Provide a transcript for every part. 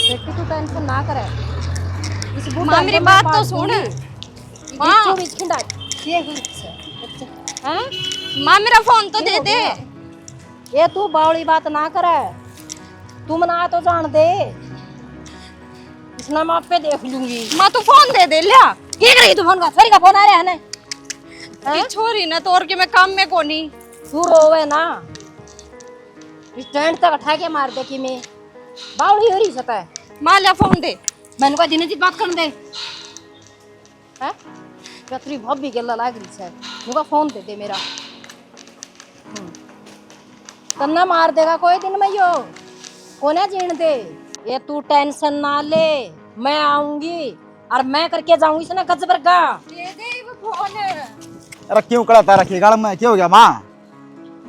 बेटी तू टेंशन ना करे। माँ मेरी बात तो सुन। माँ माँ मेरा फोन तो दे दे। ये तू बावली बात ना करे, तू मना तो जान दे, इसना मैं आप पे देख लूंगी। माँ तू फोन दे दे लिया। क्या कर रही तू? फोन का छोरी का फोन आ रहा है ना? छोरी ना तोड़ के मैं काम में कोनी। तू रोवे ना, स्टैंड तक उठा के मार दे कि मैं बावली हो रही सता है। माँ लिया फोन दे। मैंने कहा दिन बात कर दे हैं, तेरी भाभी गल्ला लाग रही है। मुझे फोन दे दे मेरा, तन्ना मार देगा कोई दिन में यो कोने जीण दे। ये तू टेंशन ना ले, मैं आऊंगी और मैं करके जाऊंगी इसने गजबर का। दे दे वो फोन। अरे क्यों कड़ाता रखी गाल में? क्या हो गया माँ?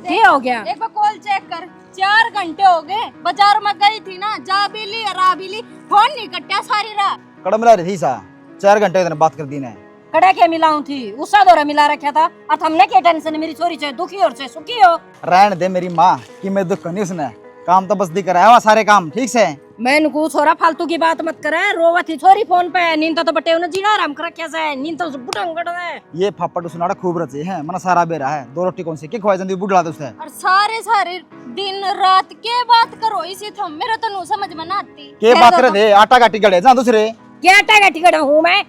क्या हो गया? एक बार कॉल चेक कर। 4 घंटे हो गए, बाजार में गई थी ना, जा भी ली रा भी ली, फोन नहीं कटा सारी रात। कड़मला रही थी सा 4 घंटे तने बात कर दी ने। कड़े के मिलाऊं थी उसा दौरा मिला रखा था और हमने क्या टेंशन? मेरी छोरी चाहे दुखी और चाहे सुखी हो। रहन दे मेरी माँ कि मैं दुख नहीं उसने काम तो बस दी कराया हुआ सारे काम ठीक से। मैं नुकू छोरा फालतू की बात मत करे। रोवा थी छोरी फोन पे, नींद तो बटे उन्हें जीना आराम कर रखा से, नींद तो बुढ़ंगड़ है। ये फापट उसनाड़ा खूब रचे है मना सारा बेरा है। 2 रोटी कौन सी के खवाई जंदी बुढ़ला दे और सारे दिन रात के बात करो इसी थम मेरा तो नु समझ में ना आती। के बात करे दे आटा काटी गड़े जा दूसरे। क्या आटा काटी गड़ा हूँ मैं?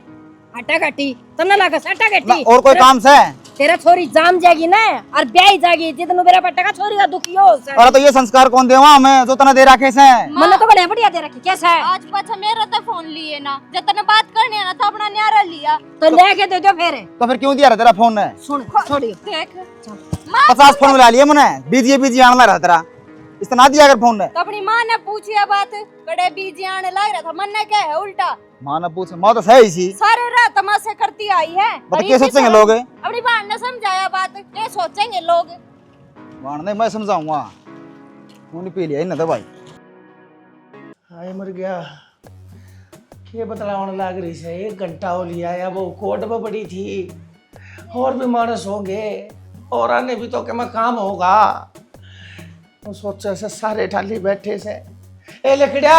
आटा काटी तन्ना लगा आटा काटी। और कोई काम से तेरा छोरी जाम जाएगी ना और ब्याह जाएगी जितनु मेरा पट्टा का छोरी का दुखी हो। अरे तो ये संस्कार कौन देवा मैं जो तना दे रखे से? मन तो बड़े बढ़िया दे रखे। कैसा है? आज पाछा मेरा तो फोन लिए ना, जतने बात करनी है ना तो अपना न्यारा लिया। तो लेके दे दो फिर। तो फिर क्यों दिया रहा तेरा फोन ने? सुन छोड़ी देख 50 फोन मिला लिए मैंने बीजी आने रहा तेरा इतना दिया अगर फोन ने। तो अपनी माँ ने पूछी है बात, कड़े बीजी आने लग रहा था, मन ने क्या है उल्टा। माँ ने पूछे माँ तो सही सी सारे रात तमाशे करती आई है। बता क्या सोचेंगे लोग? अपनी बहन ने समझाया बात, क्या सोचेंगे लोग? वाण नहीं मैं समझाऊंगा। खून पी लिया इन्हें तो भाई। हाय मर गया। ये बतलावन लाग रही है। 1 घंटा हो लिया या वो कोर्ट में पड़ी थी। और भी मानस होंगे और आने भी तो के मैं काम होगा। वो सोचा से सारे ठाली बैठे से। ए लकड़िया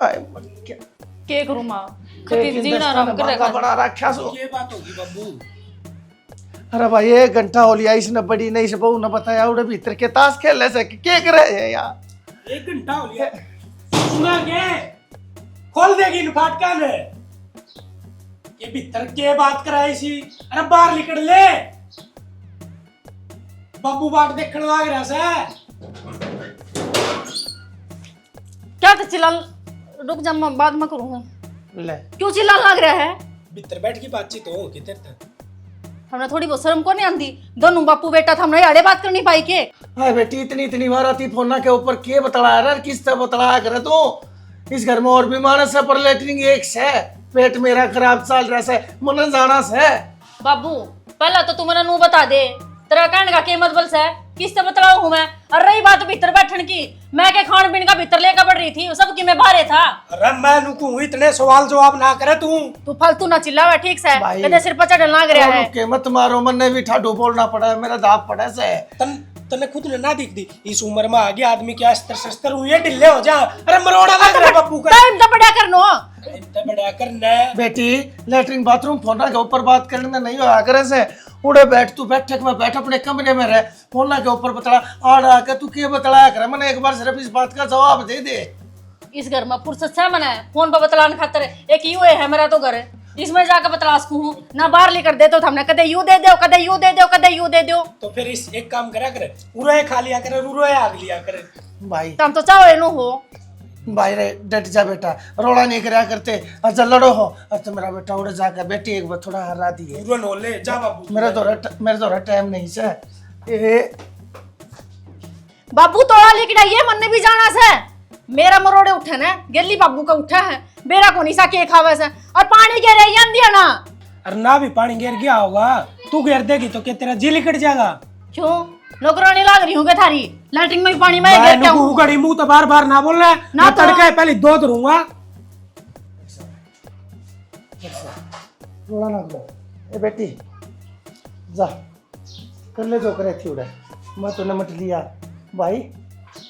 आय मर गया। के करूं मां? बड़ा रखा सो। ये बात होगी बब्बू। अरे भाई 1 घंटा हो लिया इसने बड़ी नहीं से बहू ने बताया उड़े भीतर के ताश खेलने से क्या कर रहे हैं यार? 1 घंटा हो लिया। सुना के खोल देगी इन फाटका ने। ये भीतर के बात कराई सी। अरे बाहर निकल ले। बब्बू बाट देखने लग रहा से। क्या तो चिल्ला? रुक जा मैं बाद में करूंगा। ले क्यों चिल्ला लग रहा है? भीतर बैठ की बातचीत हो किधर तक? हमने थोड़ी बहुत शर्म को नहीं आंदी। दोनों बापू बेटा था, हमने आड़े बात करनी पाई के। हाय बेटी इतनी बार आती फोन के ऊपर के बतलाया रहा किस तरह बतलाया करे तो। इस घर में और भी मानस है पर लेटरिंग एक से पेट मेरा खराब चल रहा है मन जाना से। बाबू पहला तो तुमने नू बता दे तेरा कहने का कीमत बल से किस से बतलाऊ हूं मैं। और रही बात भीतर बैठन की, मैं के खान पीन का भीतर लेकर बढ़ रही थी, सब की मैं बाहर था। अरे मैं नुकू इतने सवाल जवाब ना करे तू फालतू ना चिल्लावे ठीक से। भाई, कदे सिर पर चढ़ लग रहा है। के मत मारो मन भी ठाडो बोलना पड़ा है मेरा दाप पड़ा से। तने खुद ने ना दिख दी इस उम्र में आ गया आदमी क्या अस्तर शस्त्र हुए ढिल्ले हो जा। अरे मरोड़ा लग रहा है बब्बू का। टाइम तो बड़ा करनो इतना बड़ा करना बेटी लेटरिन बाथरूम फोन के ऊपर बात करने में नहीं होया करे से। उड़े बैठ तू बैठ में बैठ अपने कमरे में रह फोन के ऊपर बतला आड़ आके तू क्या बतलाया करे मैंने एक बार सिर्फ इस बात का जवाब दे दे। इस घर में फुर्सत से मना है फोन पर बतलाने खातिर। एक यू है मेरा तो घर, इसमें जाकर बतला सकूं ना। बाहर लेकर दे तो हमने कदे यू दे दो कदे यू दे दो कदे यू दे दो। तो फिर इस एक काम करा करे उरोए खा लिया करे उरोए आग लिया करे। भाई तुम तो चाहो एनो हो। भाई रे डट जा बेटा रोड़ा नहीं करा करते अच्छा लड़ो हो। अच्छा मेरा बेटा उड़े जाकर बेटी एक बार थोड़ा हरा दिए। उरो नो ले जा बाबू। मेरे तो टाइम नहीं से। ए बाबू तोड़ा लेके आइए मन ने भी जाना से। मेरा मरोड़े उठे ना गेली बाबू का उठा है बेरा को निशा के खावे से और पानी के रे दिया ना। अरे ना भी पानी गिर गया होगा तू गिर देगी तो क्या तेरा जी लिकट जाएगा? क्यों नौकरानी लाग रही हूँ क्या थारी? लैट्रिन में भी पानी में गिरता हूँ। घड़ी मुंह तो बार बार ना बोलना है ना। तड़का पहले दो दूंगा। रोड़ा ना करो। ए बेटी जा कर ले जो करे थी उड़े मैं तूने मत लिया भाई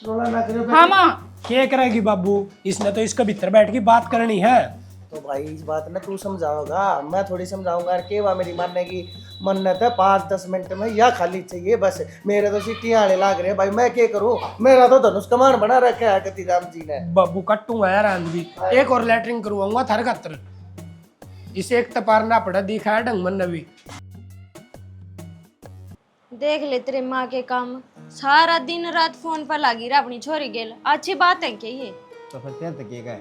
रोड़ा ना करो। हाँ माँ क्या करेगी बाबू, इसने तो इसके भीतर बैठ के बात करनी है। तो भाई इस बात ना तू समझाओगा, मैं थोड़ी समझाऊंगा। के वा मेरी मानने की मन्नत है 5-10 मिनट में या खाली चाहिए बस। मेरे तो सीटी आने लाग रहे हैं भाई, मैं क्या करूं? मेरा तो धनुष कमान बना रखा है कति राम जी ने। बाबू कट्टूंगा यार आज भी, एक और लेटरिंग करवाऊंगा थार खातर। इसे एक तपारना पड़ा दिखा है ढंग मन भी। देख ले तेरे माँ के काम, सारा दिन रात फोन पर लगी रहा अपनी छोरी गेल। अच्छी बात है क्या ये? तो फिर तेरे तक ये है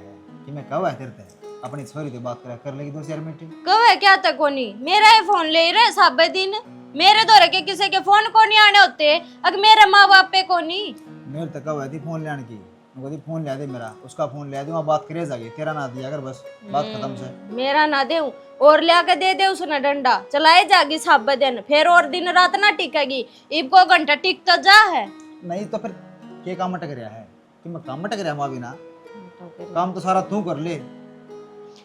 कि मैं कब है तेरे तक अपनी छोरी से बात कर लेगी 2-4 मिनट। कब है क्या तक कोनी? मेरा ही फोन ले रहे सब दिन, मेरे दौरे के किसी के फोन को नहीं आने होते, अगर मेरे माँ बाप पे को नहीं। मेरे तक कब है थी फोन लेने की, मैं फोन ले दे मेरा, उसका फोन ले दे, वहाँ बात करे जाएगी। तेरा ना दिया अगर बस बात खत्म से। मेरा ना दे और ले के दे उसने डंडा, चलाए जागी सब दिन, फिर और दिन रात ना टिकेगी। इब को घंटा टिक तो जा है। नहीं तो फिर क्या काम अटक रहा है कि मैं काम अटक रहा हूँ ना? काम तो सारा तू कर ले,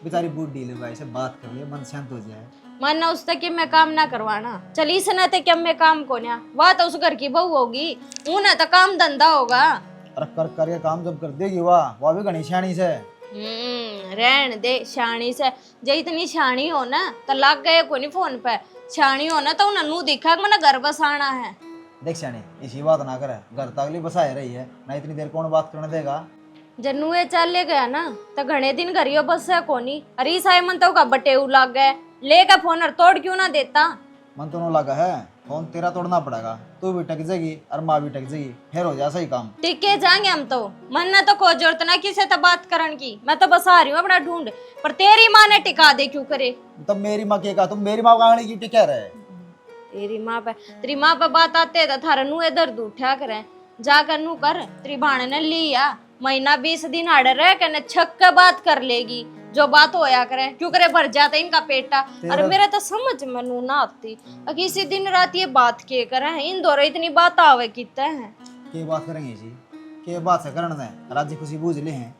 बेचारी बूढ़ी ले भाई से बात कर ले, मन शांत हो जाए। मन उस तक कि मैं काम ना करवाना, चली से ना ते क्या मैं काम को ना, वह तो उस घर की बहू होगी, उन्हें तो काम धंधा होगा। और कर करके काम जब कर देगी वाह भी घनी शानी से। रहन दे शानी से, जे इतनी शानी हो ना तो लग गए को नहीं फोन पे, शानी हो ना तो उन्हें नू दिखा कि मैंने घर बसाना है। देख शानी इसी बात ना करे, घर तक अगली बसाए रही है ना, इतनी देर कौन बात करने देगा? जनुए चले गया ना तो घने दिन घरियो बस है कोनी। अरे साइमन तो का बटेऊ लग गए, लेगा फोन और तोड़ क्यों ना देता? मन तो नो लगा है, फोन तेरा तोड़ना पड़ेगा, तू भी टक जाएगी और माँ भी टक जाएगी, फिर हो जा सही काम। टिके जाएंगे हम तो, मन ना तो कोई जरूरत ना किसी से बात करन की, मैं तो बस आ रही हूँ अपना ढूंढ, पर तेरी माँ ने टिका दे क्यों करे? तब मेरी माँ के कहा, तुम मेरी माँ का की टिका रहे? तेरी माँ पे बात आते तो थारा नू दर्द उठा करे, जाकर नू कर। तेरी भाण ने लिया महीना 20 दिन आड़े रह के छक के बात कर लेगी, जो बात होया करे क्यों करे, भर जाता इनका पेटा। अरे मेरा तो समझ में नू ना आती, किसी दिन रात ये बात के करे, इन दोनों इतनी बात आवे किते हैं। के बात करेंगे जी, के बात से करना है, राज्य खुशी बूझ ले हैं।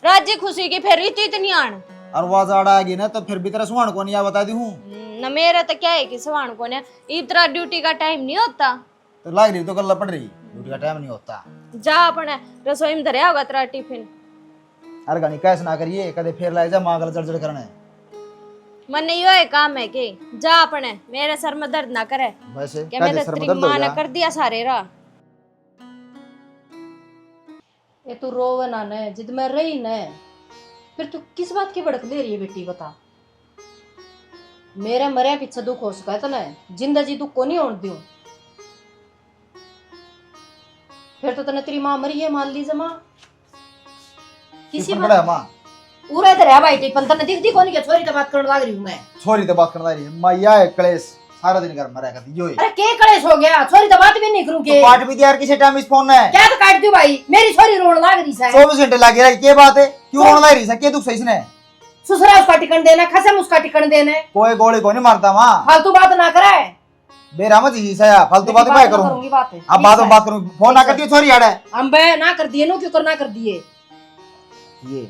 राज्य खुशी की फिर इतनी आन और वो जाड़ा आएगी ना तो फिर भी तेरा सुहान को नहीं आ बता दी हूँ न। मेरा तो क्या है कि सवान को ने इतना ड्यूटी का टाइम नहीं होता, तो लाग रही तो कल पड़ रही, ड्यूटी का टाइम नहीं होता। जा अपने रसोई में धरिया होगा तेरा टिफिन। अरे गानी कैसे ना करिए, कदे फिर लाए जा माँ गल जड़ करना है। मन नहीं हुआ काम है कि जा अपने, मेरे सर में दर्द ना करे। वैसे क्या मेरे तेरी माँ ने कर दिया सारे रा। ये तू रोवे ना ने, जिद में रही ने, फिर तू किस बात की भड़क ले रही है बेटी बता? मेरे मरे पीछे दुख हो सका तने, जिंदगी दुख को नहीं होने दूं। फिर तो तने तेरी माँ मरी है मान लीजिए माँ, किसी बड़ा है माँ पूरा इधर है भाई टिपन, तने दिखती कोनी के छोरी तो बात करने लग रही हूं मैं। छोरी तो बात करना रही है मैया है क्लेश, सारा दिन घर में रह करती यो ही। अरे के कलेश हो गया, छोरी तो बात भी नहीं करूं के। तो काट भी दिया यार, किसे टाइम इस फोन है क्या तो काट दूं भाई, मेरी छोरी रोने लग रही है। 24 घंटे लगे रही, क्या बात है, क्यों रोने लग रही है, क्या दुख सही इसने? ससुरा उसका टिकन देना, खसम उसका टिकन देना, कोई गोली को नहीं मारता माँ, फालतू बात ना करे। बेरामत ही सया, फालतू बात क्या करूं? करूंगी बातें अब बात करूं, फोन ना करती छोरी यार। हम बे ना कर दिए नो, क्यों करना कर दिए? ये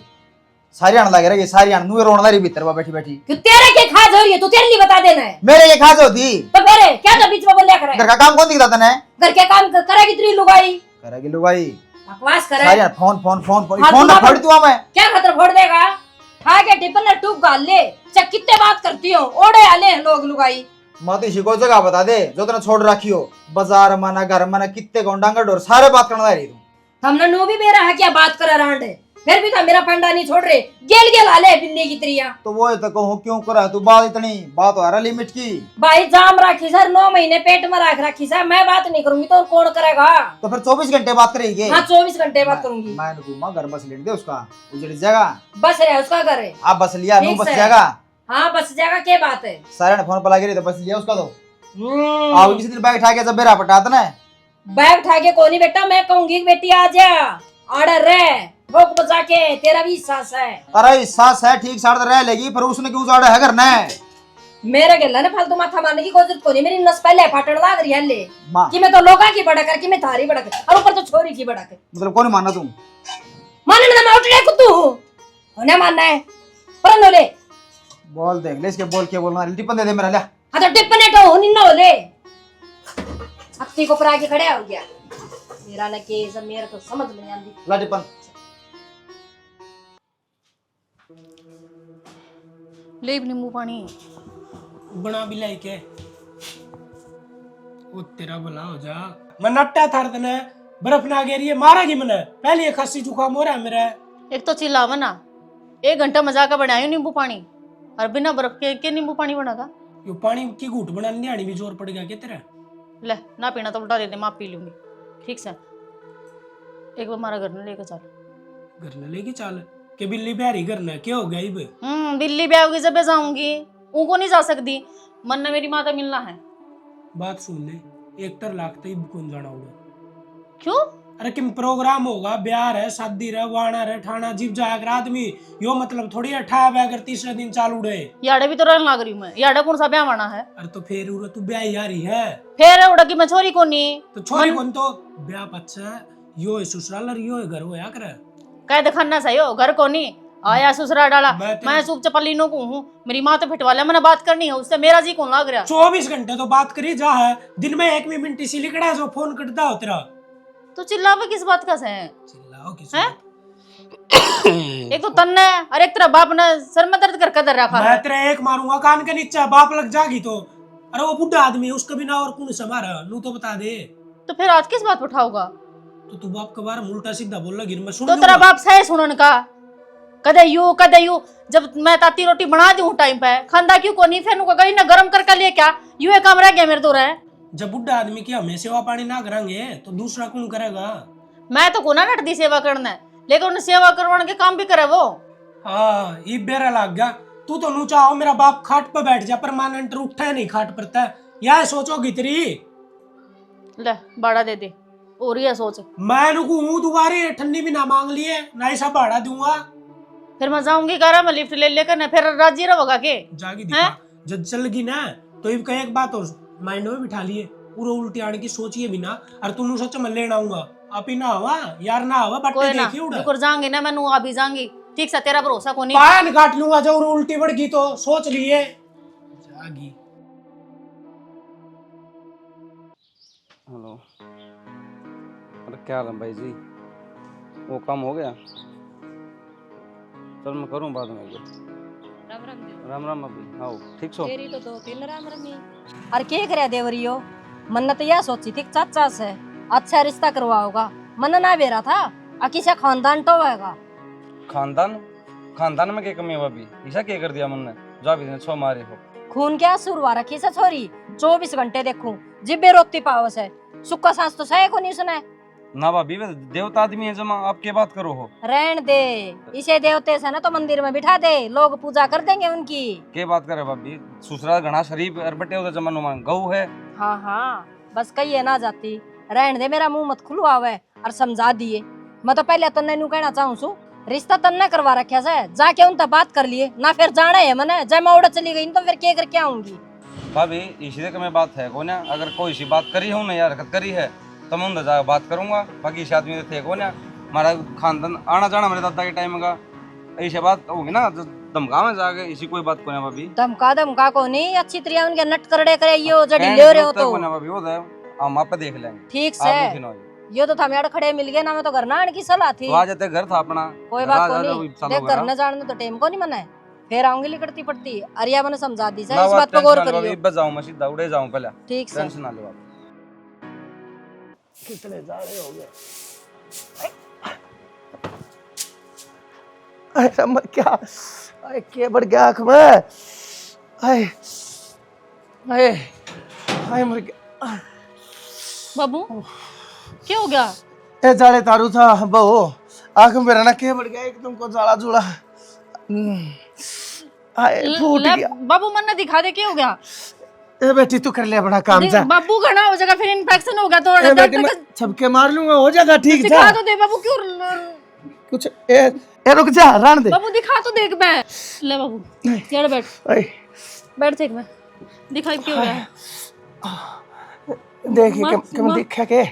सारी आने लगे रही, सारी आने नुए रोने लगी भीतर बैठी बैठी। क्यों तेरे के खाज हो रही है, तू तेरे लिए बता देना है। मेरे ये खास होती तो मेरे क्या तो बीच में बोल लिया करे? घर का काम कौन दिखता तने? घर के काम करेगी तेरी लुगाई, करेगी लुगाई, बकवास करे। सारी आने फोन फोन फोन फोन फालतू फोन ना बात- फोड़ दूं मैं। क्या खतर फोड़ देगा? खा के टिफिन में टूक गाल ले, चक कितने बात करती हो, ओढ़े आले लोग लुगाई। मत इसी को जगह बता दे जो तने छोड़ रखी हो, बाजार माना घर माना कितने गोंडांगा डोर सारे बात करने लग रही तू। हमने नो भी मेरा है क्या बात करा रांड, फिर भी था मेरा फंडा नहीं छोड़ रहे, गेल गेल आले बिल्ली की त्रिया। तो वो तो कहूँ क्यों करा तू बात, इतनी बात हो रहा लिमिट की। भाई जाम राखी सर, 9 महीने पेट में रख रखी सर, मैं बात नहीं करूंगी तो कौन करेगा? तो फिर 24 घंटे बात करेगी? हाँ 24 घंटे बात करूंगी। मैं घूमा घर बस लेट दे उसका, उजड़ जाएगा। बस रहे उसका घर है। आप बस लिया नू ठीक बस से। जाएगा। हाँ बस जाएगा, क्या बात है? सारे ने फोन पर लगी रही तो बस लिया उसका तो। आओ किसी दिन बैग उठा के जब बेरा पटाता ना, बैग उठा के कोनी बेटा, मैं कहूंगी बेटी आ जा, ऑर्डर रे भोग बजा के, तेरा भी सास है। अरे सास है ठीक साड़ रह लेगी, पर उसने क्यों साड़ा है करना है? मेरे गेला ने फालतू माथा मारने की कोई जरूरत कोनी, मेरी नस पहले फाटन लाग रही है ले माँ कि मैं तो लोगा की बड़ा कर, कि मैं थारी बड़ा कर, और ऊपर तो छोरी की बड़ा कर। मतलब कौन मानना तुम? मानने में मैं उठ गया कुत्तू हूँ, उन्हें मानना है पर ले। बोल देख ले इसके, बोल के बोलना, टिपन दे दे मेरा, ले हाँ तो टिप्पने तो हो नहीं ना ले, हफ्ती को परा के खड़े हो गया। मेरा न केस मेरे तो समझ नहीं आती। ला टिपन। ले नींबू पानी। बना भी लाई के वो तेरा भला हो जा। मैं नट्टा थार तने बर्फ ना गिरी है मारा की मैंने पहले खांसी जुकाम हो रहा है मेरा। एक तो चिल्लावा ना, 1 घंटा मजा का बनाया नींबू पानी और बिना बर्फ के नींबू पानी बना था। यो पानी की घूट बनाने न्याणी भी जोर पड़ गया क्या तेरा? ले ना पीना तो उल्टा दे दे, मैं पी लूंगी। ठीक से एक बार हमारा घर में लेकर चल। घर न लेके चल के बिल्ली बिहारी घर न क्या हो गया इब? दिल्ली ब्याह होगी जब जाऊंगी, उनको नहीं जा सकती। मन ने मेरी माता मिलना है। बात सुन ले, 1 लाख तो कौन जाना होगा? क्यों? अरे किम प्रोग्राम होगा, ब्याह है, शादी है, वाणा है, ठाणा जीव जाकर आदमी यो मतलब थोड़ी अठा अगर तीसरे दिन चालू उड़े। याडे भी तो रहने लग रही हूँ मैं। याडे कौन सा ब्याह माना है? अरे तो फिर उरे तू ब्याह ही आ रही है। फिर उड़ा की मैं छोरी कोनी तो छोरी कौन तो ब्याह पच्चा यो है ससुराल और यो है घर होया करे। कह दिखाना सही हो, घर कोनी आया ससुरा डाला। मैं मैं सूप चपलीनों को हूँ, मेरी माँ तो फिटवा ले, मैंने बात करनी है उससे। मेरा जी कौन लग रहा? 24 घंटे तो बात करी जा है, दिन में 1 मिनट इसी लिखड़ा जो फोन कटता हो तेरा। तो चिल्लावा किस बात का है? चिल्लाओ किस हैं? बात? एक तो तन्ने और एक तेरा बाप ने सर में दर्द करके दर रखा मैं है। तेरे एक मारूंगा कान के नीचे, बाप लग जागी तो। अरे वो बुढ़ा आदमी है, उसका बिना और कौन संभारा नू तो बता दे। तो फिर आज किस बात पर उठाऊंगा? तो तू बाप के बारे में उल्टा सीधा बोल लगी मैं सुन तो तेरा बाप सही सुनन का कदे यू जब मैं ताती रोटी बना दूं टाइम पे खांदा क्यों को नहीं? फिर नुका गई ना गरम करके लिए क्या यू एक काम रह गया मेरे तो रहे। जब बुढ़ा आदमी की हमें सेवा पानी ना करेंगे तो दूसरा कौन करेगा? मैं तो कोना नटदी सेवा करना है, लेकिन उन्हें सेवा करवाने के काम भी करे वो। हाँ ये बेरा लग गया। तू तो नू चाहो मेरा बाप खाट पर बैठ जा, परमानेंट उठा है नहीं खाट पर तय यह सोचोगी तेरी। ले बाड़ा दे दे और ये सोच। मैं नुकू हूँ दोबारे ठंडी भी ना मांग लिए ना ऐसा भाड़ा दूंगा। फिर मैं जाऊंगी करा मैं लिफ्ट ले लेकर ना, फिर राजी रहोगा के? जागी दिखा जब चलगी ना तो इब का एक बात और माइंड में बिठा लिए, पूरा उल्टी आने की सोचिए भी ना। और तू सोच मैं लेना आऊंगा आप ही ना हवा यार ना हवा बट्टे देखी उड़ा रुक जाऊंगी ना मैं नू अभी जाऊंगी। ठीक से तेरा भरोसा को नहीं। पान काट लूंगा जब उल्टी बढ़ गई तो सोच लिए जागी। हेलो, अरे क्या हाल है भाई जी? वो काम हो गया? चल मैं करूँ बाद में। राम राम देव। राम राम अभी आओ ठीक सो। तेरी तो 2-3 राम रमी। अरे के करे देवरियो, मन तो यह सोची थी चाचा से अच्छा रिश्ता करवाओगा, मन ना बेरा था अकीसा खानदान तो होगा। खानदान खानदान में क्या कमी है अभी? ऐसा क्या कर दिया मन ने जो अभी ने छो मारे हो? खून क्या सुरवा रखी से छोरी, 24 घंटे देखूं जिब्बे रोती पाओ से सुक्का सांस तो सहे को नहीं सुने ना भाभी, वे देवता आदमी है जमा, आप क्या बात करो हो? रहन दे, इसे देवते से ना तो मंदिर में बिठा दे, लोग पूजा कर देंगे उनकी। क्या बात करे भाभी? ससुराल घना शरीफ अरबटे होते जमा नुमान गऊ है। हाँ हाँ बस कही है ना जाती, रहन दे, मेरा मुंह मत खुलवावे और समझा दिए। मैं तो पहले तन्ने नु कहना चाहूँ सु रिश्ता तन्ने करवा रखा से, जाके उनसे बात कर लिए ना, फिर जाना है मने जय मैं उड़ चली गई तो फिर क्या करके आऊंगी? भाभी इसी का मैं बात है को ना, अगर कोई सी बात करी हूँ ना या हरकत करी है तो मैं उनसे जाकर बात करूंगा। बाकी इस आदमी थे को ना, हमारा खानदान आना जाना मेरे दादा के टाइम का ऐसी बात होगी ना, धमका में जाके इसी कोई बात को ना भाभी। धमका को नहीं, अच्छी तरह उनके नट करड़े करे यो जड़ी ले रहे हो तो भाभी वो हम आप देख लेंगे ठीक से। यो तो थमेड़ खड़े मिल गए ना, मैं तो घर ना की सलाह थी। तो आ जाते घर था अपना, कोई बात को नहीं, देख घर न जाने तो टाइम को नहीं मना है, फिर आऊंगी लिकड़ती पड़ती। अरिया मैंने समझा दी इस बात पर गौर करियो। बस जाऊं मैं सीधा उड़े जाऊं पहले, ठीक से। टेंशन ना लो आप। कितने जाड़े हो गए। अरे मर क्या, अरे के बढ़ गया आँख में, अरे अरे अरे मर गया। बाबू क्या हो गया? ए जाड़े तारू था बहू, आँख में मेरा ना के बढ़ गया एकदम को जाड़ा जुड़ा, अरे फूट गया। बाबू मन ने दिखा दे क्या हो गया? ए बेटी तू कर ले अपना काम जा। बाबू घना हो जाएगा, फिर इन्फेक्शन होगा तो ए बेटी मैं छपके मार लूंगा, हो जाएगा ठीक। जा दिखा तो दे बाबू, क्यों कुछ ए रुक जा, रहने दे बाबू, दिखा तो देख। मैं ले बाबू यार बैठ बैठ, देख मैं दिखाई क्यों हो रहा है? देखिए कम दिखा के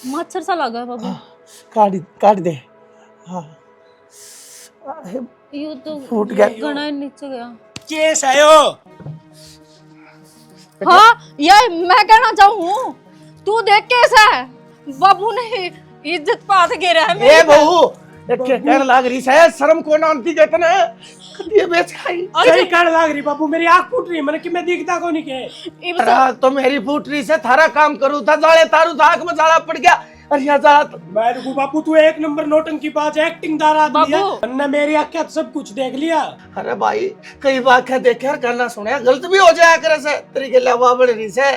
मच्छर सा लगा है बाबू, काट दे। हाँ ये तो फूट गया, घना नीचे गया। केस आयो। हाँ ये मैं कहना चाहूँ, तू देख कैसा है बाबू ने इज्जत पात गिरा है ए बहू एक के कहने लाग रही है शर्म को ना आंती कहते ना ये बेच खाई सही कहने लाग रही बाबू, मेरी आंख फूट रही है, मैंने कि मैं दिखता को नहीं के। इब अरे तो मेरी फूटरी से थारा काम करूँ था, जाले तारू था, आंख में जाला पड़ गया। अरे यहाँ जाला तो मैं रुकू बापू, तू एक नंबर नौटंकी बाज एक्टिंग दार आदमी है, वरना मेरी आंखें सब कुछ देख लिया। अरे भाई कई वाक्य देखे और करना सुने गलत भी हो जाया करे से तेरी के लावा बड़ रही से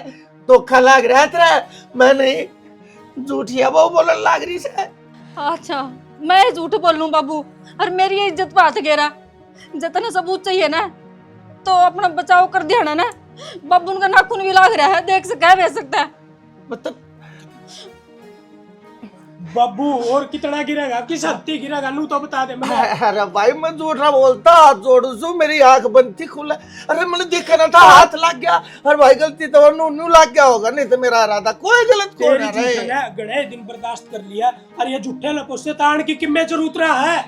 धोखा लाग रहा है तेरा। मैं नहीं झूठी है वो बोलने लाग रही से। अच्छा मैं झूठ बोल लूं बाबू, और मेरी इज्जत पे हाथ गेरा, जितना सबूत चाहिए ना तो अपना बचाव कर दिया ना। बाबू उनका नाखून भी लाग रहा है, देख से कह भी सकता है। मतलब बाबू और कितना गिरेगा, किस हत्ती गिरेगा नू तो बता दे मैं। अरे भाई मैं झूठा बोलता, हाथ जोड़ू सु मेरी आंख बंद थी खुला। अरे मैंने देखा ना था हाथ लग गया। अरे भाई गलती तो नू लग गया होगा, नहीं तो मेरा इरादा कोई गलत कौन तेरी है झूठ है, गणे दिन बर्दाश्त कर लिया, और ये झूठे लपो से तान की किम्मे जरूरत रहा है।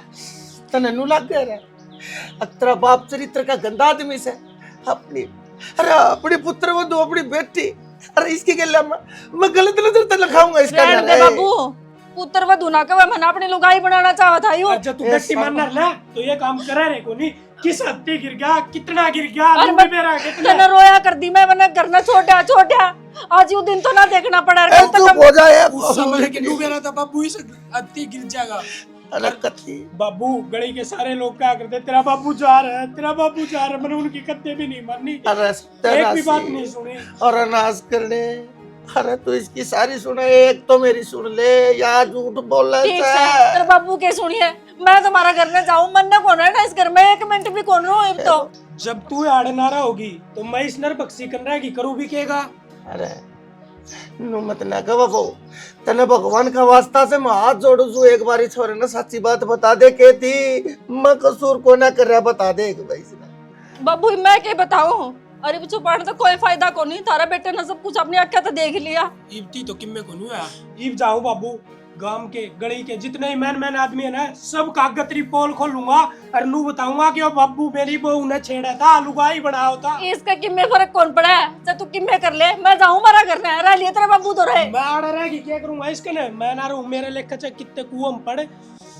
तने नू लग गया रे। तेरा बाप चरित्र का गंदा आदमी से अपनी, अरे अपनी पुत्र वधू अपनी बेटी, अरे इसकी गले मैं गलत नजर तक लगाऊंगा इसका। रहने दे बाबू, पुत्र वधू ना कहे, मैंने अपनी लुगाई बनाना चाहा था यो। जब तू बेटी मानना ना तो ये काम करे रे को नहीं, किस हत्ती गिर गया, कितना गिर गया, अरे लंबे मेरा कितना। मैंने रोया कर दी मैं, मैंने करना छोटा छोटा, आज वो दिन तो ना देखना पड़ा। ए चुप हो जा यार। उस समय के डूबे रहा था बाबू, इस हत्ती गिर जाएगा। अरे कथी बाबू गली के सारे लोग क्या करते, तेरा बाबू जा रहा है, तेरा बाबू जा रहा है, मैंने उनकी कत्ते भी नहीं मानी, अरे एक भी बात नहीं सुनी। और अनाज करने। अरे तू इसकी सारी सुने, एक तो मेरी सुन ले यार, झूठ बोल रहा ठीक है, तेरे बाबू के सुनिए, मैं तुम्हारा घर में जाऊं, मन कौन है इस घर में, एक मिनट भी कौन रहूं तो। जब तू आड़े नारा होगी तो मैं इस नर बख्शी कर रहा की करूँ भी केगा। अरे नु मत ना कहो वो, तने भगवान का वास्ता से मैं हाथ जोड़ू छू, एक बारी छोरे ना सच्ची बात बता दे के थी मैं कसूर को ना कर रहा, बता दे एक भाई से। बाबू मैं क्या बताऊं, अरे छुपाने तो कोई फायदा को नहीं, थारा बेटे ने सब कुछ अपनी आंखें तो देख लिया। ईब तो किम्मे को नहीं हुआ, ईब जाओ बाबू, गांव के गली के जितने ही मैन आदमी है ना सब कागतरी पोल खोलूंगा और नू बताऊंगा कि ओ बाबू मेरी बहू ने छेड़ा था, लुगाई बनाया था। इसका किम्मे फर्क कौन पड़ा है, जब तू किम्मे कर ले, मैं जाऊं मारा घर में, रह लिए तेरा बाबू तो रहे। मैं आड़ा रहेगी क्या करूंगा इसके ने, मैं ना रहूं, मेरे लेखा चाहे कितने कुआं में पड़े,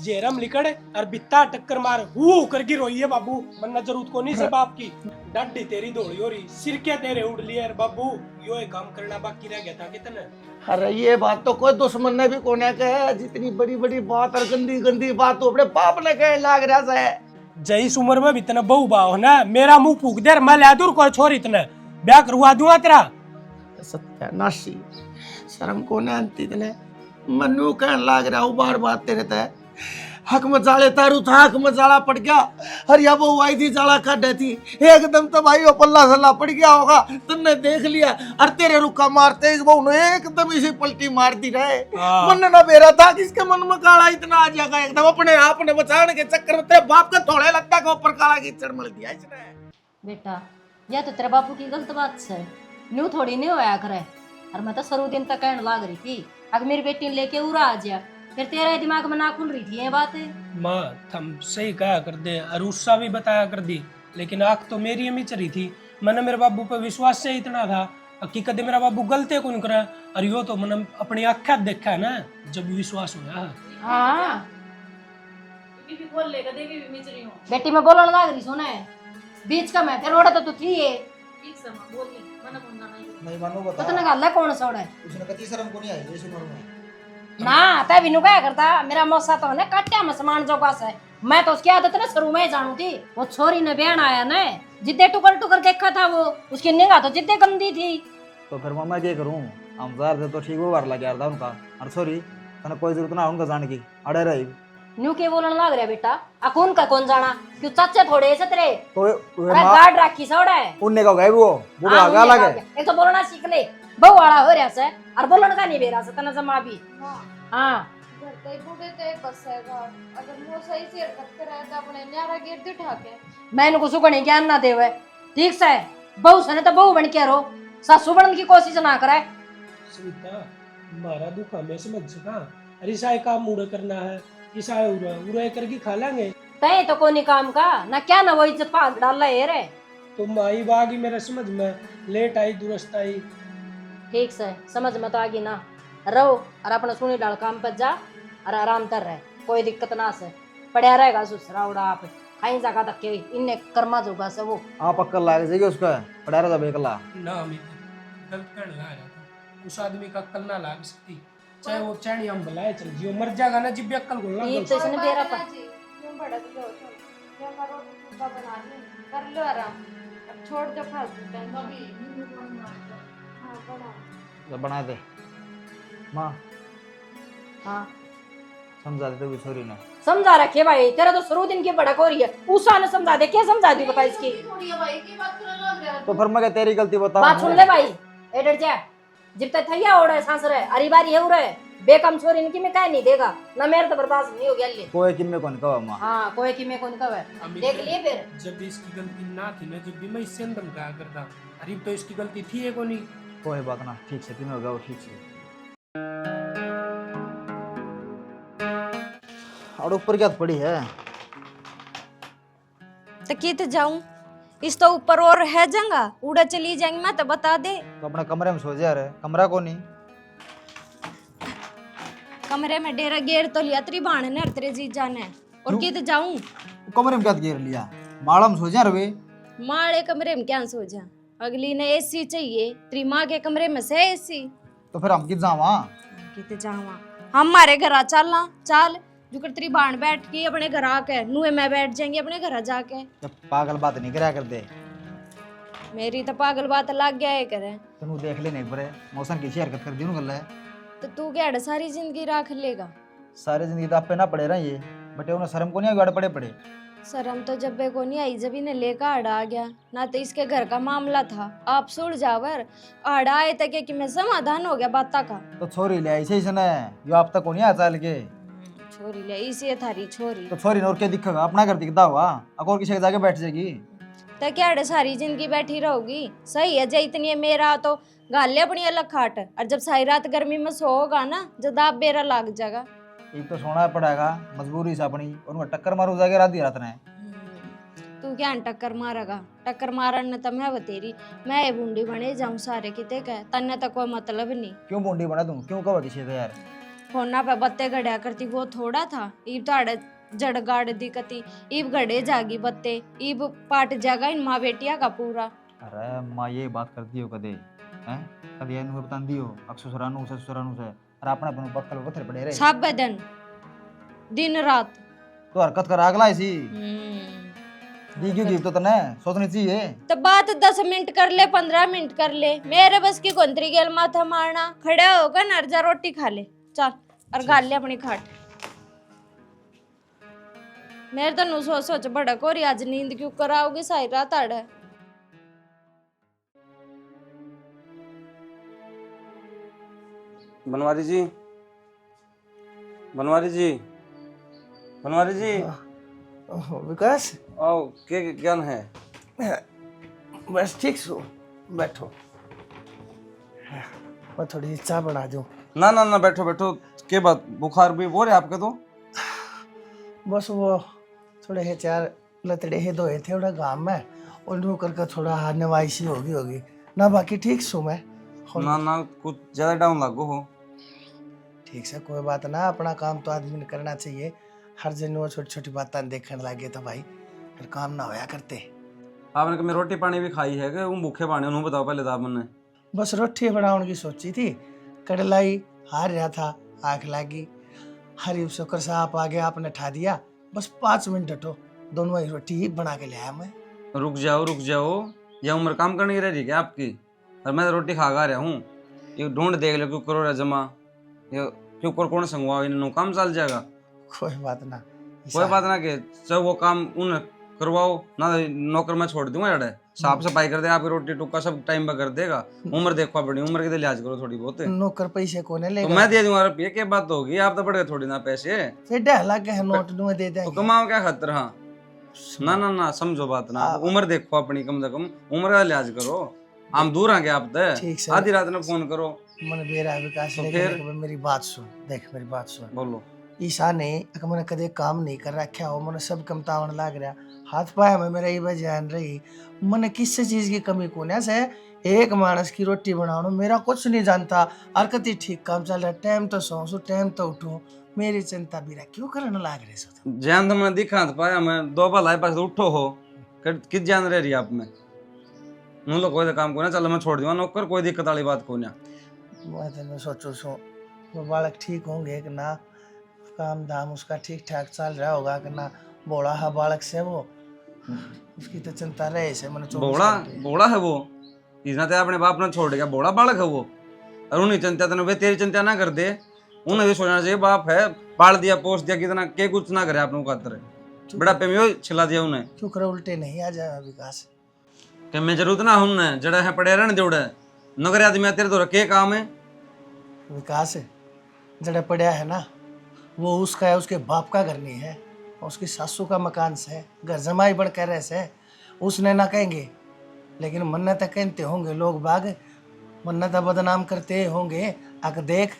जेरम लिकड़ और बित्ता टक्कर मार हु करके रोई है बाबू, वरना जरूरत को नहीं से बाप की। डड्डी तेरी दौड़ी हो रही, सिर क्या तेरे उड़ लिए बाबू, यो एक काम करना बाकी रह गया था कितने। अरे ये बात तो कोई दुश्मन ने भी कोने कहे, जितनी बड़ी बड़ी बात और गंदी गंदी बात तो अपने बाप ने कहे लाग रहा है। जय इस उम्र में भी इतना बहु बाव ना, मेरा मुंह फूक दे, मैं ला दूर कोई छोरी इतने ब्याह करवा दूंगा तेरा। सत्यानाशी शर्म को ना अंती इतने मनु कहने लाग रहा हूँ बार बात तेरे तय हक में जाले तारू था, हक में जाला पड़ गया। हरिया वो आई थी जाला काटे थी, एकदम तो भाई वो पल्ला सल्ला पड़ गया होगा, तुमने देख लिया और तेरे रुका मारते इस बहू ने एकदम इसी पलटी मार दी रहे। मन ना बेरा था किसके मन में काला इतना आ जाएगा, एकदम अपने आप ने बचाने के चक्कर में तेरे बाप का थोड़े लगता के ऊपर काला कीचड़ मल दिया इसने। बेटा यह तो तेरे बापू की गलत बात है, न्यू थोड़ी नहीं होया करे। और मैं तो शुरू दिन तक कहने लाग रही थी अगर मेरी बेटी ने लेके उड़ा आ जा, फिर तेरे दिमाग में ना खुल रही थी ये बात है। माँ थम सही कहा कर दे और उससा भी बताया कर दी, लेकिन आँख तो मेरी हमी चरी थी, मैंने मेरे बाबू पर विश्वास से इतना था हकीकत मेरा बाबू गलती कौन करा, और यो तो मैंने अपनी आँखा देखा है ना जब विश्वास हुआ। हाँ भी बोल लेगा, देखी भी मिचरी हूं, बेटी में बोलने लाग रही सुने, बीच का मैं तेरे ओड़ा तो थी ये ठीक से मां बोल ले, मैंने कौन जाना है, नहीं मानो बता, पता ना गल है कौन सा ओड़ा है उसने कति शर्म को नहीं आई इस उम्र में ना, तै बिनु क्या करता, मेरा मौसा तो ने काट्या में सामान जो पास है, मैं तो उसकी आदत ना शुरू में जानू थी। वो छोरी ने बयान आया ना, जितने टुकर टुकर देखा था वो, उसकी निगाह तो जितने गंदी थी। तो फिर मैं क्या करूं, हम जार थे तो ठीक वो बार लग था उनका, और सॉरी तने कोई जरूरत ना उनका जाने की, अड़े रही न्यू के बोलने लग रहा बेटा, अकुन का कौन जाना, क्यों चाचे थोड़े ऐसे तेरे, तो अरे गार्ड राखी सौड़ा है, उनने का गए वो बुरा हाँ, आगा उन्हें लगे कहा, एक तो बोलना सीख ले, बहु वाला हो रहा से, और बोलने का नहीं बेरा से तना जमा भी। हाँ घर ते बूढ़े ते बसेगा, अगर वो सही से हरकत करे तो अपने न्यारा गिर दे ठाके। मैं इनको सुकने ज्ञान ना देवे, ठीक से बहु सने तो बहु बन के रहो, सासू बनने की कोशिश ना करे। सीता मारा दुख हमें समझ सका, अरे साय काम मुड़े करना है, ईसा उड़ा करके खा लेंगे, तय तो कोई काम का ना क्या ना वो इज्जत पाल डाल रहे रे। तुम आई बागी मेरे समझ में, लेट आई दुरुस्त आई। ठीक से समझ में तो आगी ना, रहो और अपना सुनी डाल काम पर जा और आराम कर रहे। कोई दिक्कत ना से पड़ा रहेगा ससुरा उड़ा आप कहीं जगह तक के इन्ने कर्मा जोगा से वो आप अक्कल लाग जाएगी उसका पड़ा रहा था बेकला ना अमित गलत कहने लगा रहा था उस आदमी का अक्ल ना लाग सकती चाहे वो चैनी हम बुलाए चल जियो मर जाएगा ना जिब भी अक्ल को ये लाग तो इसने बेरा पर क्यों भड़क रहे हो तुम? मैं रोटी टुक्का बना ली, कर लो आराम, अब छोड़ दो फालतू टेंशन। हाँ बनाओ। बना दे माँ हाँ समझा दे तो छोरी ने समझा रखे भाई तेरा तो शुरू दिन की भड़क हो रही है उषा ने समझा दे क्या समझा दी बता इसकी तो फिर मैं क्या तेरी गलती बताऊं बात सुन ले भाई एडर जा जब तक थैया ओड़े सांस रहे अरी बारी है उरे बेकम छोरी इनकी में कह नहीं देगा ना मेरे तो बर्दाश्त नहीं हो गया ले कोई किम में कौन कहो माँ हाँ कोई की में कौन कहे देख लिए फिर जब भी इसकी गलती ना थी ना जब भी मैं इससे अंदर कहा करता अरे तो इसकी गलती थी है को नहीं कोई बात ना ठीक से तीनों गाओ ठीक से और ऊपर क्या पड़ी है तो कित जाऊं इस तो ऊपर और है जंगा उड़ा चली जाएंगी मैं तो बता दे तो अपने कमरे में सो जा रहे कमरा को नहीं कमरे में डेरा गेर तो लिया तेरी बाण ने तेरे जीजा ने और कित जाऊं कमरे में क्या घेर लिया माड़ा में सो जा रहे माड़े कमरे में क्या सो जा अगली ने एसी चाहिए तेरी माँ के कमरे में से एसी तो फिर हम कित जावा कित जावा हमारे घर चलना चल जुकर तेरी बाण बैठ के अपने घर आके नुए में बैठ जाएंगे अपने घर जाके जब पागल बात नहीं करा करते मेरी तो पागल बात लग गया है करे तू देख ले नहीं परे मौसम की हरकत कर दी गल है तो तू क्या सारी जिंदगी राख लेगा सारी जिंदगी तो आप पे ना पड़े रहा ये बटे उन्हें शर्म को नहीं आगे पड़े पड़े शर्म तो जब को नहीं आई जब इन्हें लेकर आड़ा आ गया ना तो इसके घर का मामला था आप सुल जावर आड़ा आए तक कि मैं समाधान हो गया बाता का तो छोरी ले ऐसे ही सने यो आप तक को नहीं आ चल के छोरी ले इसी थारी छोरी तो छोरी और क्या दिखेगा अपना घर दिखता हुआ और किसी के जाके बैठ जाएगी तो क्या सारी जिंदगी बैठी रहोगी सही है जब इतनी है मेरा तो गाले अपनी अलग खाट और जब सारी रात गर्मी में सोओगा ना जब दाब बेरा लग जाएगा एक तो सोना पड़ेगा मजबूरी से अपनी और मैं टक्कर मारू जाके रात ही रात ने तू क्या टक्कर मारेगा टक्कर मारन तो मैं बतेरी मैं ये बूंदी बने जाऊं सारे किते कह तन्ने तो कोई मतलब नहीं क्यों बूंदी बना दूं क्यों कहो किसी से यार फोना पे बत्ते गड़ा करती वो थोड़ा था ईब ताड़े जड़ गाड़ दिकती ईब गड़े जागी बत्ते ईब पाट जागा इन माँ बेटिया का पूरा अरे माँ ये बात करती हो कदे हैं कदे एनु बता दियो ससुरानु से और अपना अपन पक्कल पत्थर पड़े रहे सब दिन रात तो हरकत कर आगला ऐसी दी क्यों तो तने सोचनी चाहिए तो बात 10 मिनट कर ले 15 मिनट कर ले मेरे बस की कोंतरी गेल माथा मारना खड़ा होगा नरजा रोटी खा ले चल और गाल ले अपनी खाट मेरे तो नु सोच भड़क हो रही आज नींद क्यों कराओगे सारी रात आड़ा बनवारी जी बनवारी जी बनवारी जी विकास आओ के ज्ञान है बस ठीक सो बैठो मैं थोड़ी चाय बना दूं ना ना ना बैठो बैठो के बात बुखार भी बोल रहे आपके तो बस वो थोड़े है चार लतड़े है दो थे थोड़ा गांव में और नू करके थोड़ा नवाइशी होगी ना बाकी ठीक सो मैं ना ना कुछ ज्यादा डाउन लागो हो ठीक से कोई बात ना अपना काम तो आदमी ने करना चाहिए हर दिन वो छोटी छोटी बातें देखने लगे तो भाई फिर काम ना होया करते आपने कभी रोटी पानी भी खाई है कि भूखे पानी उन्होंने बताओ पहले था आपने बस रोटी बनाने की सोची थी कड़लाई हार रहा था आँख लागी हरी शुक्र से आप आ गया आपने ठा दिया बस 5 मिनट हटो दोनों ही रोटी ही बना के ले आया मैं रुक जाओ ये उम्र काम करने की रह रही क्या आपकी और मैं तो रोटी खा गा रहा हूँ ये ढूंढ देख लो क्यों करो रे जमा ये क्यों कर कौन संगवा इन काम चल जाएगा कोई बात ना कोई बात ना के सब वो काम उन करवाओ ना नौकर मैं छोड़ दूंगा यार साफ सफाई कर दे आपकी रोटी टुक्का सब टाइम पे कर देगा उम्र देखो बड़ी उम्र के लिहाज करो थोड़ी बहुत नौकर पैसे कोने तो लेगा मैं दे दूंगा रुपये क्या बात होगी आप तो बढ़ थोड़ी ना पैसे फिर ढहला के नोट नुए दे तो देंगे कमाओ क्या खतर हाँ ना ना ना समझो बात ना उम्र देखो अपनी कम से कम उम्र का लिहाज करो हम दूर आगे आप ठीक से आधी रात में फोन करो मन बेरा विकास तो लेके फिर? मेरी बात सुन देख मेरी बात सुन बोलो ईशा ने मैंने कदे काम नहीं कर रखा हो मैंने सब कमतावन लाग रहा हाथ पाया में मेरा ये जान रही मैंने किसी चीज की कमी कोने से एक मानस की रोटी बनाओ मेरा कुछ नहीं जानता हरकत ही ठीक काम चल रहा टाइम तो सोऊं टाइम तो उठूं मेरी चिंता बीरा क्यों करने लाग रहे सो तुम? जान तो मैं दिखा तो पाया मैं दो भला पास उठो हो किस जान रह रही आप में मुँह लो कोई काम को ना चलो मैं छोड़ दूंगा नौकर कोई दिक्कत वाली बात को ना मैं तो सोचो सो वो बालक ठीक होंगे कि ना, काम धाम उसका ठीक ठाक चल रहा होगा कि ना, बोला है बालक से वो, उसकी तो चिंता रहे से मैंने 24 बोड़ा घंटे। बोड़ा है वो इसना तो अपने बाप ने छोड़ गया बोड़ा बालक है वो और उन्हें चिंता तो वे तेरी चिंता ना कर दे उन्हें भी सोचना चाहिए बाप है पाल दिया पोस दिया कितना के कुछ ना करे आपने खातर बुढ़ापे में वो छिला दिया उन्हें क्यों करे उल्टे नहीं आ जाए विकास? कि मैं जरूरत ना हमने जड़ा है पड़े रहने जोड़े नगर आदमी तेरे तो के काम है विकास जड़ा पड़ा है ना, वो उसका है, उसके बाप का घर नहीं है, उसकी सासू का मकान से घर जमाई बन कर रहे से, उसने ना कहेंगे, लेकिन मन्नत तो कहते होंगे लोग बाग, मन्नत बदनाम करते होंगे। आक देख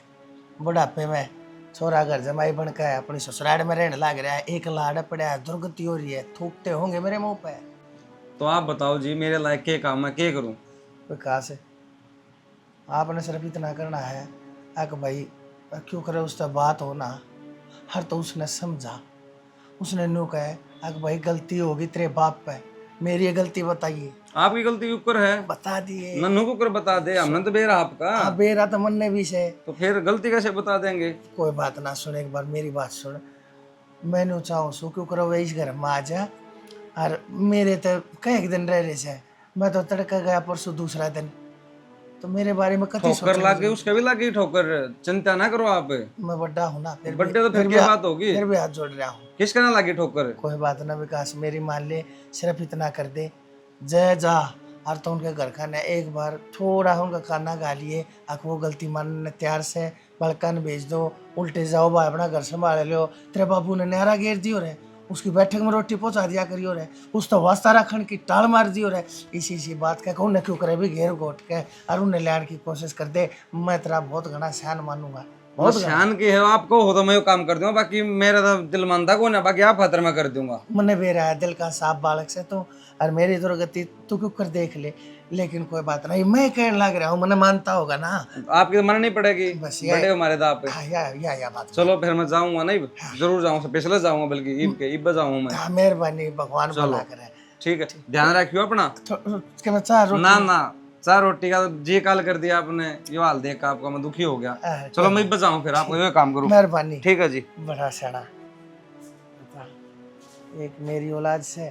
बुढ़ापे में छोरा घर जमाई बन कर अपनी ससुराल में रहने लग रहा है, एक लाड़ पड़ा है, दुर्गति हो रही है, थूकते होंगे मेरे मुंह पे। तो आप बताओ जी मेरे लायक के काम है के करूं? विकास आपने सिर्फ इतना करना है अक भाई क्यों करे उससे बात हो ना, हर तो उसने समझा, उसने नो कहे अक भाई गलती होगी तेरे बाप पे, मेरी ये गलती बताइए। आपकी गलती के ऊपर है बता दिए नन्नू को कर बता दे हमने तो बेरा आपका हाँ बेरा तो मन ने भी से। तो फिर गलती कैसे बता देंगे? कोई बात ना सुन, एक बार मेरी बात सुन, मैंने चाहूँ सो क्यों करो वही घर में आ जा, और मेरे तो कई दिन रह रहे से, मैं तो तड़का गया परसों दूसरा दिन, तो मेरे बारे में कति ठोकर लागे उसका भी लागे ठोकर, चिंता ना करो आप। मैं बड्डा हूँ ना, फिर बड्डे तो फिर क्या बात होगी, फिर भी हाथ जोड़ रहा हूँ। किसका ना लागे ठोकर? कोई बात ना विकास, मेरी मान ले, सिर्फ इतना कर दे, जय जा और तो उनके घर खाना एक बार थोड़ा उनका खाना खा लिए, अक वो गलती मानने तैयार से बड़कन भेज दो, उल्टे जाओ भाई अपना घर संभाल लो, तेरे बाबू ने नहरा घेर दियो रे, उसकी बैठक में रोटी पहुंचा दिया करियो रे, उस तो वास्ता रखन की टाल मार दियो रे, इसी बात कह के उन्हें क्यों करे भी घेर घोट के और उन्हें लाने की कोशिश कर दे, मैं तेरा बहुत घना सहन मानूंगा। बहुत शान की है आपको हो तो मैं वो काम कर दूंगा, बाकी मेरा तो दिल मानता को ना, बाकी आप खतर में कर दूंगा। मैंने बेरा है दिल का साफ बालक से तो, और मेरी दुर्गति तू क्यों कर देख ले, लेकिन कोई बात नहीं, मैं कहने लग रहा हूँ, मैंने मानता होगा ना, आपकी तो माननी पड़ेगी, बस बड़े हो हमारे दाप पे। हाँ, या बात। चलो फिर मैं जाऊंगा, नहीं जरूर जाऊंगा, पिछले जाऊंगा बल्कि ईब जाऊंगा मैं। हाँ, मेहरबानी, भगवान भला करे। ठीक है ध्यान रखियो अपना। उसके बाद चार रोटी- ना ना 4 रोटी का तो जी काल कर दिया आपने, ये हाल देख के आपका मैं दुखी हो गया। हाँ, चलो मैं बचाऊं फिर आपको ये काम करूं। मेहरबानी, ठीक है जी। बड़ा सड़ा एक मेरी औलाद से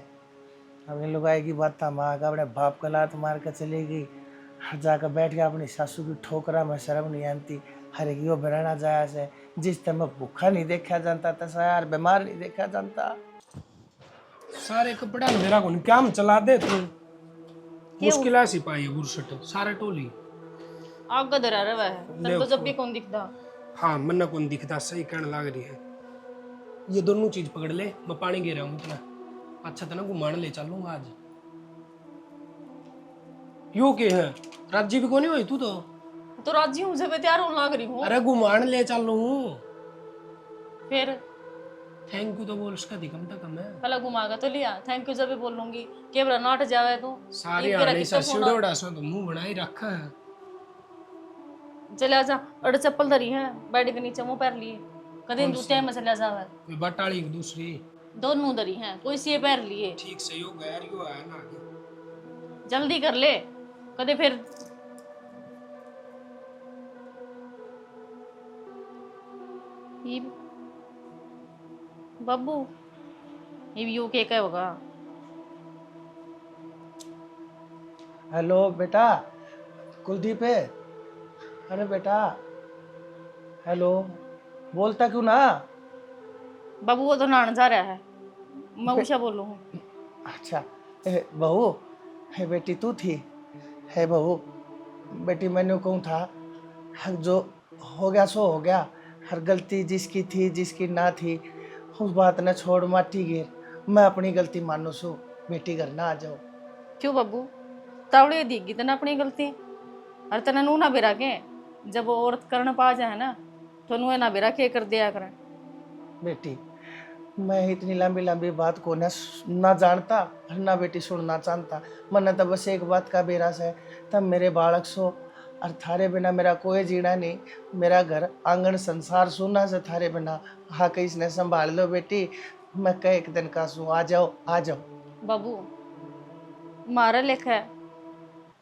अब इन लोग आएगी बात माँ का अपने बाप का लात मार कर चलेगी, जाकर बैठ गया अपनी सासू की ठोकरा में शर्म नहीं आती, हर एक यो बराना जाया से, जिस टाइम भूखा नहीं देखा जानता था यार, बीमार नहीं देखा जानता। सारे कपड़ा मेरा को क्या चला दे तू, मुश्किल है सिपाही बुरसट सारे टोली। आग दरा रहा है तन तो जब भी कौन दिखता। हाँ मन्ना कौन दिखता, सही कहने लग रही है। ये दोनों चीज पकड़ ले, मैं पानी गिरा हूँ इतना अच्छा था ना, घुमाने ले चलूंगा आज। यो के है राज्य भी कोनी हुई तू तो राजी हूँ जब तैयार होने लग रही हूँ। अरे घुमाने ले चलू हूँ। फिर थैंक यू तो बोल, उसका दिखम तो कम है। पहले घुमागा तो लिया, थैंक यू जब भी बोलूंगी, केवल नाट जावे तो सारे आने सा सिड़ोड़ा सो तो मुंह बना ही रखा है। चले आजा, अड़ चप्पल धरी है बेड के नीचे मुंह पैर लिए, कदे दूसरे में चले जावे, कोई बटाली एक दूसरी दोनों धरी हैं, कोई सी पैर लिए, ठीक से यो गैर यो है ना आगे। जल्दी कर ले कदे फिर। ये बाबू ये भी यूके का होगा। हेलो बेटा, कुलदीप है? अरे बेटा हेलो, बोलता क्यों ना? बाबू वो तो नहाने जा रहा है, मैं उषा बोलूँ हूँ। अच्छा बहू है बेटी तू थी, है बहू बेटी मैंने कहूँ था, जो हो गया सो हो गया, हर गलती जिसकी थी जिसकी ना थी उस बात ने छोड़ माटी गिर, मैं अपनी गलती मानो सो, बेटी घर ना आ जाओ। क्यों बाबू तावड़े दीगी तना अपनी गलती, अरे तना नू ना बिरा के, जब वो औरत करने पा जाए ना तो नू ना बिरा के कर दिया करें। बेटी मैं इतनी लंबी लंबी बात को ना जानता और ना बेटी सुनना चाहता, मैंने तो बस एक बात का बेरास है, तब मेरे बालक सो और थारे बिना मेरा कोई जीना नहीं। मेरा घर आंगन संसार सुना से थारे बिना। हाँ कहीं इसने संभाल लो बेटी, मैं कह एक दिन का सू, आ जाओ आ जाओ। बाबू मारा लेखा है,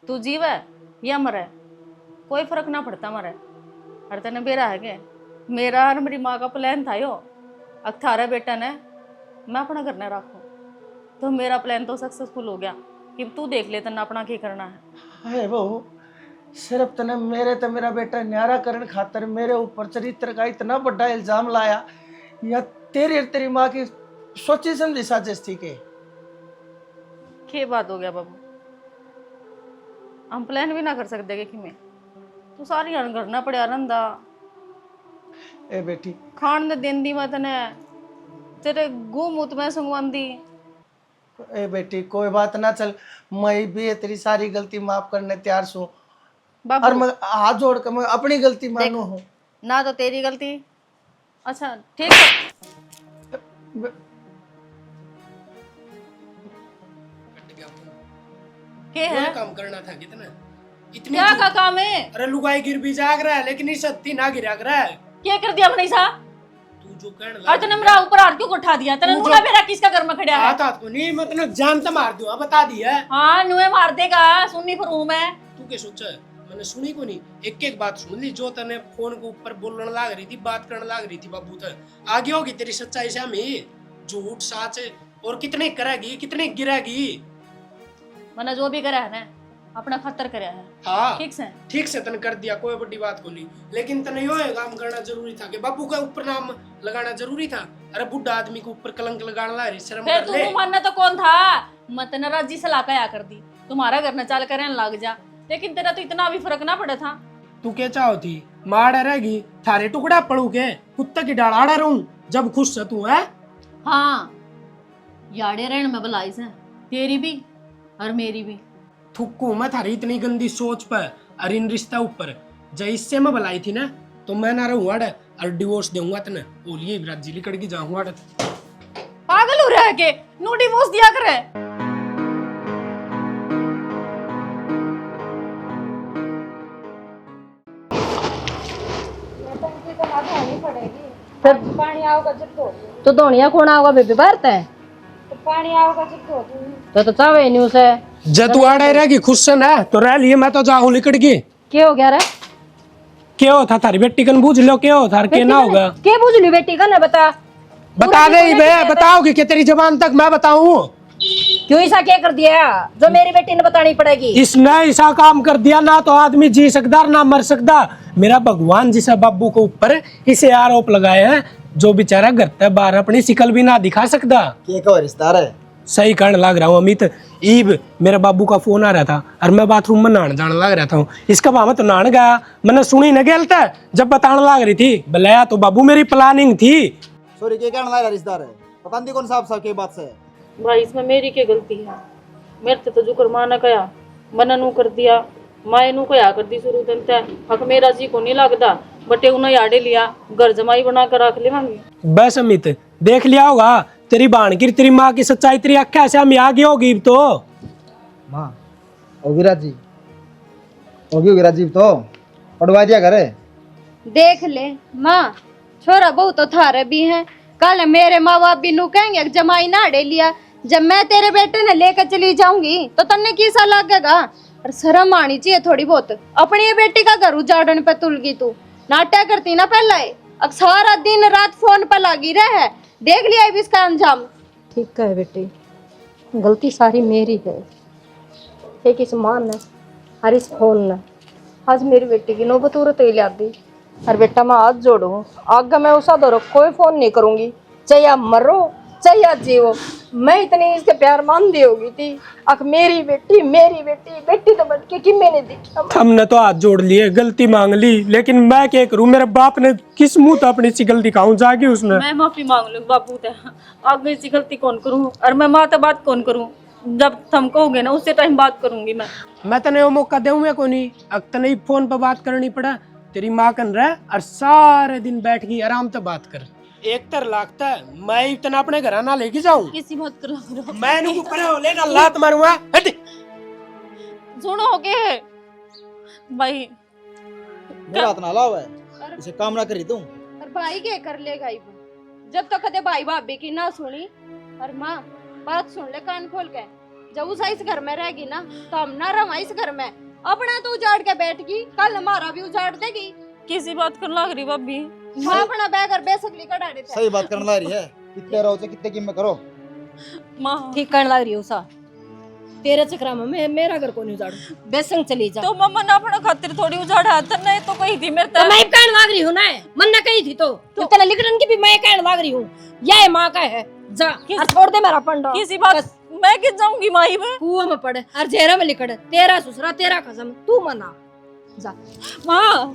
तू जीव है या मरे कोई फर्क ना पड़ता मरे। अरे तेने बेरा है के मेरा और मेरी माँ का प्लान था यो, अब थारा बेटा ने मैं अपना घर न रखूं तो मेरा प्लान तो सक्सेसफुल हो गया कि तू देख ले तना अपना क्या करना है। अरे बहू सिर्फ तने मेरे तो मेरा बेटा न्यारा करने खातर मेरे ऊपर चरित्र का इतना बड़ा इल्जाम लाया, या तेरी और तेरी माँ की सोची समझी साजिश थी क्या बात हो गया बाबू, हम प्लान भी ना कर सकते कि मैं तू सारी करना पड़े रंदा ए बेटी खान ने दिन दी मैं तने तेरे गू मुत में संगवांदी। ए बेटी कोई बात ना, चल मैं भी तेरी सारी गलती माफ करने तैयार हूँ, और बाबू मैं हाथ जोड़ कर मैं अपनी गलती मानू हूँ। ना तो तेरी गलती, अच्छा ठीक है क्या है काम करना था कितना इतनी क्या का काम है? अरे लुगाई गिर भी जाग रहा है लेकिन इस सत्ती ना गिरा रहा है। क्या कर दिया मैंने सा? तू जो कहने और लगा तने मेरा ऊपर हाथ क्यों उठा दिया? तने तू नुआ जो- मेरा किसका घर में खड़ा है? हाथ हाथ को नहीं मतलब जान तो मार दूं बता दिया। हाँ नुए मार देगा, सुननी फिर हूँ मैं। तू क्या सोचा है? मैंने सुनी को नहीं, एक एक बात सुन ली। जो तने फोन के ऊपर बोलने लाग रही थी, बात करने लाग रही थी बाबू तक आगे होगी तेरी सच्चाई से हमें झूठ साच और कितने करेगी कितने गिरेगी। मैंने जो भी करा है ना अपना खतर करा है, हाँ ठीक से तने कर दिया, कोई बड़ी बात को नहीं। लेकिन तने यो है काम करना जरूरी था कि बाबू का ऊपर नाम लगाना जरूरी था। अरे बुढ़ा आदमी के ऊपर कलंक लगाना ला रही, शर्म फिर कर ले। तू मानना तो कौन था? मत न राजी सलाह का या कर दी तुम्हारा घर न चाल करे लग जा, लेकिन तेरा तो इतना भी फर्क ना पड़ा था। तू क्या चाहो थी माड़ रहेगी थारे टुकड़ा पड़ू के कुत्ता की डाल आड़ा रहूं जब खुश से तू है। हाँ याड़े रहन में भलाई से तेरी भी और मेरी भी। थुक्कू मैं थारी इतनी गंदी सोच पर और इन रिश्ता ऊपर जब इससे मैं भलाई थी ना तो मैं ना रहूं अड़ और डिवोर्स दूंगा तने बोलिए ब्राजील लिकड़ के जाऊंगा अड़। पागल हो रहा है के नो डिवोर्स दिया करे। फिर पानी आओगा तो धोनिया कौन आओगा बेबी भारत है तो पानी आओगा तो चावे नहीं उसे। जब तू आड़े रहेगी खुश से ना तो रह लिए मैं तो जाऊं लिकड़ के। क्या हो गया रे? क्या हो था थारी बेटी कन बूझ लो क्या हो था क्या ना होगा क्या पूछ ली बेटी का ना बता दे बे बताओगी कि तेरी जबान तक मैं बताऊं। क्यों ऐसा क्या कर दिया जो मेरी बेटी ने बतानी पड़ेगी? इसने ऐसा काम कर दिया ना तो आदमी जी सकता ना मर सकता। मेरा भगवान जिसे बाबू को ऊपर इसे आरोप लगाए हैं जो बेचारा घर तक बाहर अपनी शिकल भी ना दिखा सकता। के का रिश्ता है? सही कहने लग रहा हूँ अमित। ईब मेरे बाबू का फोन आ रहा था और मैं बाथरूम में नहाने जाने लग रहा था। इसका भाव तो नहाने गया, मैंने सुनी न गलता जब बताने लग रही थी भले तो बाबू मेरी प्लानिंग थी। सॉरी के कहने लगा रिश्तेदार है पता नहीं कौन साहब साहब के बात से भाई इसमें मेरी क्या गलती है? मेरे तो जुकर माना कया मना नू कर दिया, माए नू कया कर दी शुरू दिन तक हक मेरा जी को नहीं लगता बटे उन्हें याडे लिया घर जमाई बना कर रख ले मांगी। बस अमित देख लिया होगा तेरी बहन की तेरी माँ की सच्चाई तेरी अक्खा से हम आ गई होगी तो। माँ होगी राजी होगी राजीव तो पढ़वा दिया करे। देख ले माँ छोरा बहू तो थारे भी हैं, कल मेरे माँ बाप भी नू कहेंगे जमाई ना डे लिया। जब मैं तेरे बेटे ने लेकर चली जाऊंगी तो तन्ने कैसा लगेगा? और शर्म आनी चाहिए थोड़ी बहुत, अपनी ये बेटी का घर उजाड़ने पे तुल गई तू। नाट्या करती ना पहले, अब सारा दिन रात फोन पर लगी रहे, देख लिया अब इसका अंजाम। ठीक है बेटी, गलती सारी मेरी है। एक इस मां ने और इस फोन ने आज मेरी बेटी की नौबत उरत ही लिया दी। और बेटा मैं हाथ जोड़ू आगे मैं उसा दौर कोई फोन नहीं करूंगी, चाहे आप मरो चाहे आप जीवो। मैं इतनी इसके प्यार मान दी होगी थी अक मेरी बेटी बेटी तो बन के कि मैंने देखा। हमने तो हाथ जोड़ लिए गलती मांग ली लेकिन मैं क्या करूं? मेरे बाप ने किस मुंह तो अपनी सी गलती खाऊं जाके उसने। मैं माफी मांग लूँ बाबू ते, आगे ऐसी गलती कौन करूँ और मैं माँ से बात कौन करूँ? जब तुम कहोगे ना उससे टाइम बात करूंगी मैं तने वो मौका दूंगा को नहीं, अब तने फोन पर बात करनी पड़ा तेरी माँ कन रहा और सारे दिन बैठ गई आराम से बात कर। एक तर लागता है मैं इतना अपने घर ना लेके जाऊं। किसी मत करो मैं इनको परे हो लेना लात मारूंगा। हट सुनो के भाई मेरा हाथ ना लाव है इसे काम ना करी तू। और भाई के कर लेगा ही वो, जब तक कदे भाई भाभी की ना सुनी। और माँ बात सुन ले कान खोल के, जब उस इस घर में रहेगी ना तो हम ना रहा इस घर में, अपना तो उजाड़ के बैठगी, कल हमारा भी उजाड़ देगी। किसी बात कर लग रही भाभी। माँ अपना बैग और बेसकली कटा देते। सही बात करने ला रही है, कितने रहो कितने कीमत करो। माँ ठीक करने लग रही हो सा, तेरे चक्रा में मैं मेरा घर को नहीं उजाड़ू, बेसंग चली जा। तो मम्मा ने अपना खातिर थोड़ी उजाड़ा था, नहीं तो कही थी मेरे तो मैं कहने लग रही हूँ ना, मन ने कही थी तो तेरा लिखड़न की भी मैं कहने लग रही हूँ, यह माँ का है, जा और छोड़ दे मेरा पंडा। किसी बात मैं किस जाऊंगी माही में, कुआं में पड़े और जेरा में लिखड़, तेरा ससुरा तेरा कसम, तू मना जा। माँ